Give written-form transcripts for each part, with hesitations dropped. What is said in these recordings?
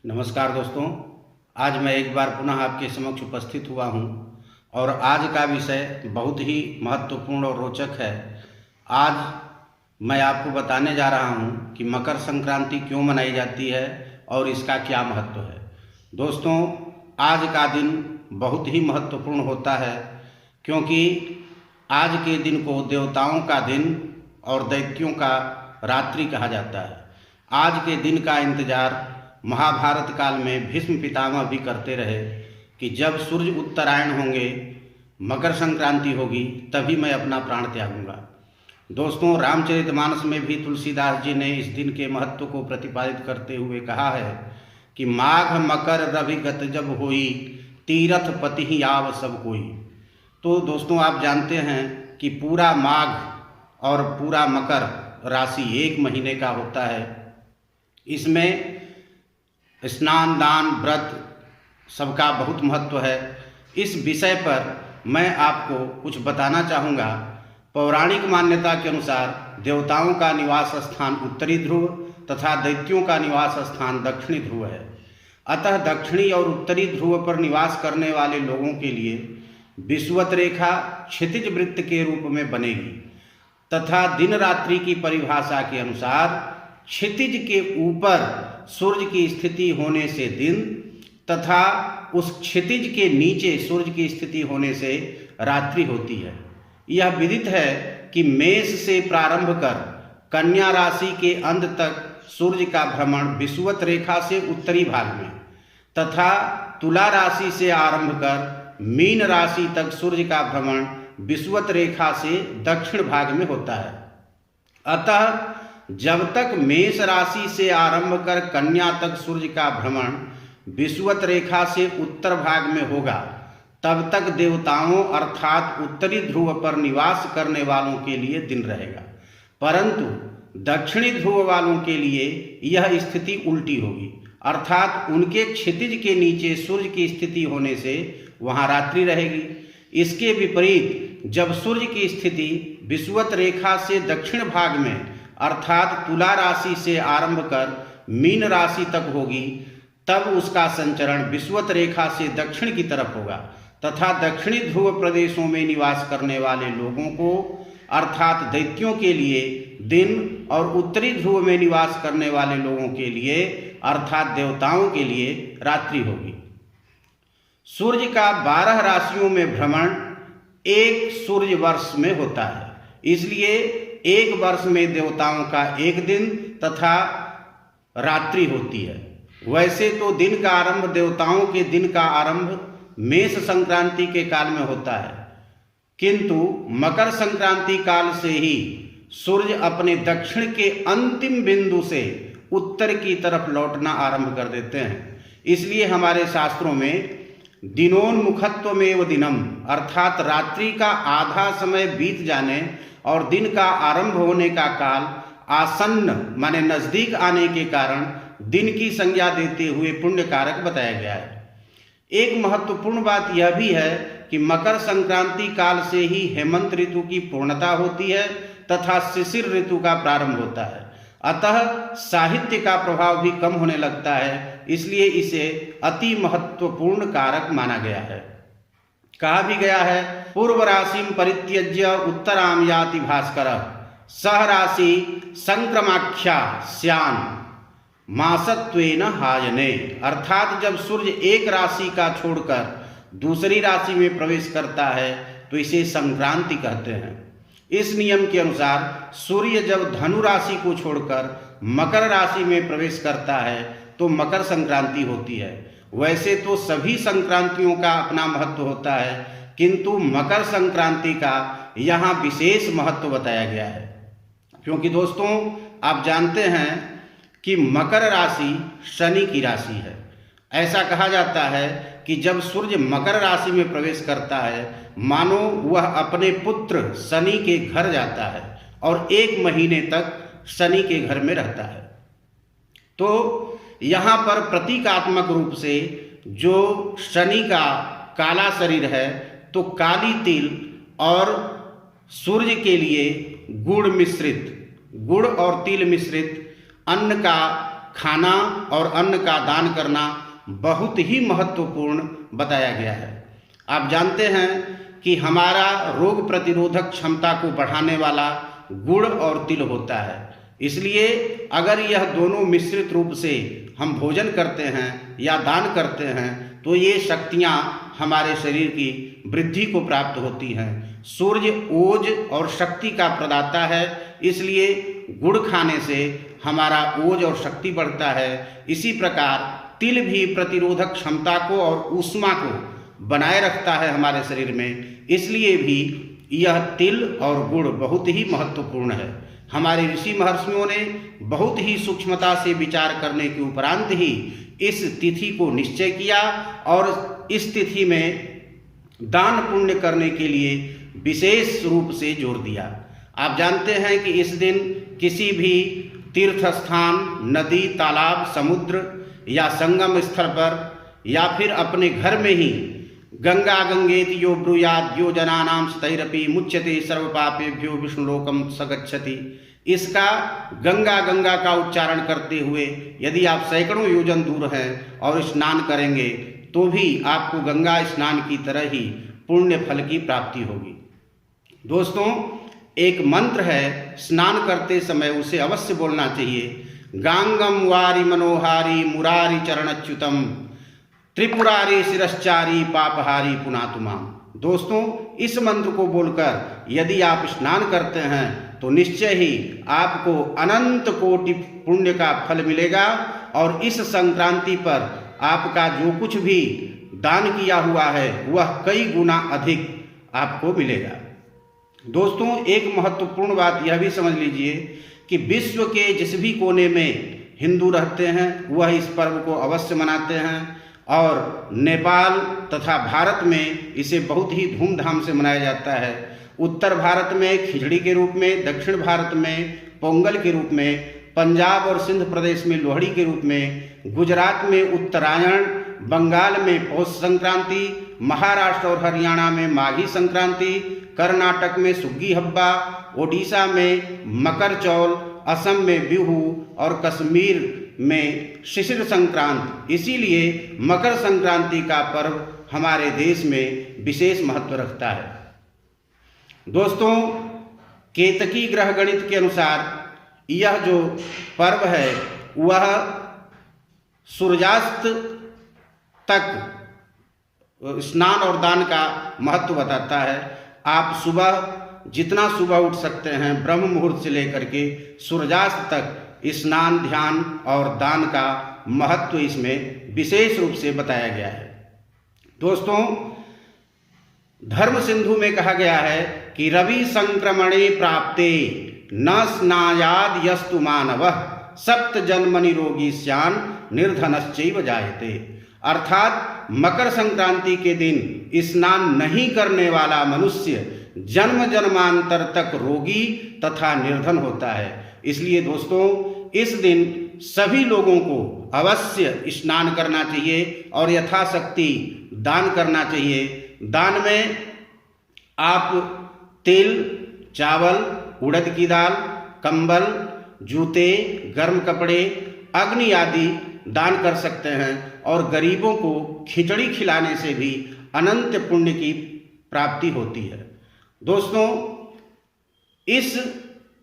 नमस्कार दोस्तों, आज मैं एक बार पुनः आपके समक्ष उपस्थित हुआ हूं और आज का विषय बहुत ही महत्वपूर्ण और रोचक है। आज मैं आपको बताने जा रहा हूं कि मकर संक्रांति क्यों मनाई जाती है और इसका क्या महत्व है। दोस्तों, आज का दिन बहुत ही महत्वपूर्ण होता है क्योंकि आज के दिन को देवताओं का दिन और दैत्यों का रात्रि कहा जाता है। आज के दिन का इंतजार महाभारत काल में भीष्म पितामह भी करते रहे कि जब सूर्य उत्तरायण होंगे, मकर संक्रांति होगी, तभी मैं अपना प्राण त्यागूंगा। दोस्तों, रामचरितमानस में भी तुलसीदास जी ने इस दिन के महत्व को प्रतिपादित करते हुए कहा है कि माघ मकर रविगत जब होई, तीरथ पति ही आव सब कोई। तो दोस्तों, आप जानते हैं कि पूरा माघ और पूरा मकर राशि एक महीने का होता है। इसमें स्नान दान व्रत सबका बहुत महत्व है। इस विषय पर मैं आपको कुछ बताना चाहूँगा। पौराणिक मान्यता के अनुसार देवताओं का निवास स्थान उत्तरी ध्रुव तथा दैत्यों का निवास स्थान दक्षिणी ध्रुव है। अतः दक्षिणी और उत्तरी ध्रुव पर निवास करने वाले लोगों के लिए विषुवत रेखा क्षितिज वृत्त के रूप में बनेगी तथा दिन रात्रि की परिभाषा के अनुसार क्षितिज के ऊपर सूर्य की स्थिति होने से दिन तथा उस क्षितिज के नीचे सूर्य की स्थिति होने से रात्रि होती है। यह विदित है कि मेष से प्रारंभ कर कन्या राशि के अंत तक सूर्य का भ्रमण विषुवत रेखा से उत्तरी भाग में तथा तुला राशि से आरंभ कर मीन राशि तक सूर्य का भ्रमण विषुवत रेखा से दक्षिण भाग में होता है। अतः जब तक मेष राशि से आरंभ कर कन्या तक सूर्य का भ्रमण विषुवत रेखा से उत्तर भाग में होगा, तब तक देवताओं अर्थात उत्तरी ध्रुव पर निवास करने वालों के लिए दिन रहेगा, परंतु दक्षिणी ध्रुव वालों के लिए यह स्थिति उल्टी होगी, अर्थात उनके क्षितिज के नीचे सूर्य की स्थिति होने से वहां रात्रि रहेगी। इसके विपरीत जब सूर्य की स्थिति विषुवत रेखा से दक्षिण भाग में अर्थात तुला राशि से आरंभ कर मीन राशि तक होगी, तब उसका संचरण विषुवत रेखा से दक्षिण की तरफ होगा तथा दक्षिणी ध्रुव प्रदेशों में निवास करने वाले लोगों को अर्थात दैत्यों के लिए दिन और उत्तरी ध्रुव में निवास करने वाले लोगों के लिए अर्थात देवताओं के लिए रात्रि होगी। सूर्य का 12 राशियों में भ्रमण एक सूर्य वर्ष में होता है, इसलिए एक वर्ष में देवताओं का एक दिन तथा रात्रि होती है। वैसे तो दिन का आरंभ देवताओं के दिन का आरंभ मेष संक्रांति के काल में होता है, किंतु मकर संक्रांति काल से ही सूर्य अपने दक्षिण के अंतिम बिंदु से उत्तर की तरफ लौटना आरंभ कर देते हैं। इसलिए हमारे शास्त्रों में दिनोन्मुखत्वमेव दिनम अर्थात रात्रि का आधा समय बीत जाने और दिन का आरंभ होने का काल आसन्न माने नजदीक आने के कारण दिन की संज्ञा देते हुए पुण्य कारक बताया गया है। एक महत्वपूर्ण बात यह भी है कि मकर संक्रांति काल से ही हेमंत ऋतु की पूर्णता होती है तथा शिशिर ऋतु का प्रारंभ होता है। अतः साहित्य का प्रभाव भी कम होने लगता है, इसलिए इसे अति महत्वपूर्ण कारक माना गया है। कहा भी गया है, पूर्व राशि परित्यज्य उत्तराम याति भास्कर सह राशि संक्रमाख्या स्यान मासत्वेन हायने। अर्थात जब सूर्य एक राशि का छोड़कर दूसरी राशि में प्रवेश करता है तो इसे संक्रांति कहते हैं। इस नियम के अनुसार सूर्य जब धनु राशि को छोड़कर मकर राशि में प्रवेश करता है तो मकर संक्रांति होती है। वैसे तो सभी संक्रांतियों का अपना महत्व होता है, किंतु मकर संक्रांति का यहाँ विशेष महत्व बताया गया है, क्योंकि दोस्तों आप जानते हैं कि मकर राशि शनि की राशि है। ऐसा कहा जाता है कि जब सूर्य मकर राशि में प्रवेश करता है, मानो वह अपने पुत्र शनि के घर जाता है और 1 महीने तक शनि के घर में रहता है। तो यहाँ पर प्रतीकात्मक रूप से जो शनि का काला शरीर है, तो काली तिल और सूर्य के लिए गुड़ और तिल मिश्रित अन्न का खाना और अन्न का दान करना बहुत ही महत्वपूर्ण बताया गया है। आप जानते हैं कि हमारा रोग प्रतिरोधक क्षमता को बढ़ाने वाला गुड़ और तिल होता है, इसलिए अगर यह दोनों मिश्रित रूप से हम भोजन करते हैं या दान करते हैं तो ये शक्तियाँ हमारे शरीर की वृद्धि को प्राप्त होती हैं। सूर्य ओज और शक्ति का प्रदाता है, इसलिए गुड़ खाने से हमारा ओज और शक्ति बढ़ता है। इसी प्रकार तिल भी प्रतिरोधक क्षमता को और ऊष्मा को बनाए रखता है हमारे शरीर में, इसलिए भी यह तिल और गुड़ बहुत ही महत्वपूर्ण है। हमारे ऋषि महर्षियों ने बहुत ही सूक्ष्मता से विचार करने के उपरांत ही इस तिथि को निश्चय किया और इस तिथि में दान पुण्य करने के लिए विशेष रूप से जोर दिया। आप जानते हैं कि इस दिन किसी भी तीर्थ स्थान, नदी, तालाब, समुद्र या संगम स्थल पर या फिर अपने घर में ही गंगा गंगेति यो ब्रूयात् यो जनानां स्तैरपि मुच्यते सर्व पापेभ्यो विष्णुलोकम सगच्छति, इसका गंगा गंगा का उच्चारण करते हुए यदि आप सैकड़ों योजन दूर हैं और स्नान करेंगे तो भी आपको गंगा स्नान की तरह ही पुण्य फल की प्राप्ति होगी। दोस्तों, एक मंत्र है, स्नान करते समय उसे अवश्य बोलना चाहिए। गांगम वारी मनोहारी मुरारी चरणच्युतम त्रिपुरारी शिरश्चारी पापहारी पुनातुमाम। दोस्तों, इस मंत्र को बोलकर यदि आप स्नान करते हैं तो निश्चय ही आपको अनंत कोटि पुण्य का फल मिलेगा और इस संक्रांति पर आपका जो कुछ भी दान किया हुआ है वह कई गुना अधिक आपको मिलेगा। दोस्तों, एक महत्वपूर्ण बात यह भी समझ लीजिए कि विश्व के जिस भी कोने में हिंदू रहते हैं वह इस पर्व को अवश्य मनाते हैं और नेपाल तथा भारत में इसे बहुत ही धूमधाम से मनाया जाता है। उत्तर भारत में खिचड़ी के रूप में, दक्षिण भारत में पोंगल के रूप में, पंजाब और सिंध प्रदेश में लोहड़ी के रूप में, गुजरात में उत्तरायण, बंगाल में पौष संक्रांति, महाराष्ट्र और हरियाणा में माघी संक्रांति, कर्नाटक में सुग्गी हब्बा, ओडिशा में मकर चौल, असम में बिहू और कश्मीर में शिशिर संक्रांति। इसीलिए मकर संक्रांति का पर्व हमारे देश में विशेष महत्व रखता है। दोस्तों, केतकी ग्रह गणित के अनुसार यह जो पर्व है वह सूर्यास्त तक स्नान और दान का महत्व बताता है। आप सुबह जितना सुबह उठ सकते हैं ब्रह्म मुहूर्त से लेकर के सूर्यास्त तक स्नान, ध्यान और दान का महत्व इसमें विशेष रूप से बताया गया है। दोस्तों, धर्म सिंधु में कहा गया है कि रवि संक्रमणे प्राप्ते न स्नायाद यस्तु मानवः सप्त जन्मनि रोगी स्यान निर्धनश्चैव जायते। अर्थात मकर संक्रांति के दिन स्नान नहीं करने वाला मनुष्य जन्म जन्मांतर तक रोगी तथा निर्धन होता है। इसलिए दोस्तों, इस दिन सभी लोगों को अवश्य स्नान करना चाहिए और यथाशक्ति दान करना चाहिए। दान में आप तिल, चावल, उड़द की दाल, कंबल, जूते, गर्म कपड़े, अग्नि आदि दान कर सकते हैं और गरीबों को खिचड़ी खिलाने से भी अनंत पुण्य की प्राप्ति होती है। दोस्तों, इस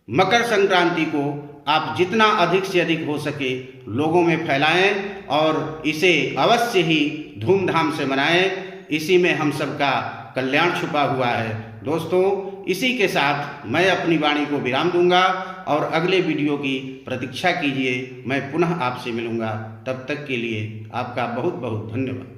मकर संक्रांति को आप जितना अधिक से अधिक हो सके लोगों में फैलाएं और इसे अवश्य ही धूमधाम से मनाएं। इसी में हम सबका कल्याण छुपा हुआ है। दोस्तों, इसी के साथ मैं अपनी वाणी को विराम दूंगा और अगले वीडियो की प्रतीक्षा कीजिए। मैं पुनः आपसे मिलूंगा। तब तक के लिए आपका बहुत बहुत धन्यवाद।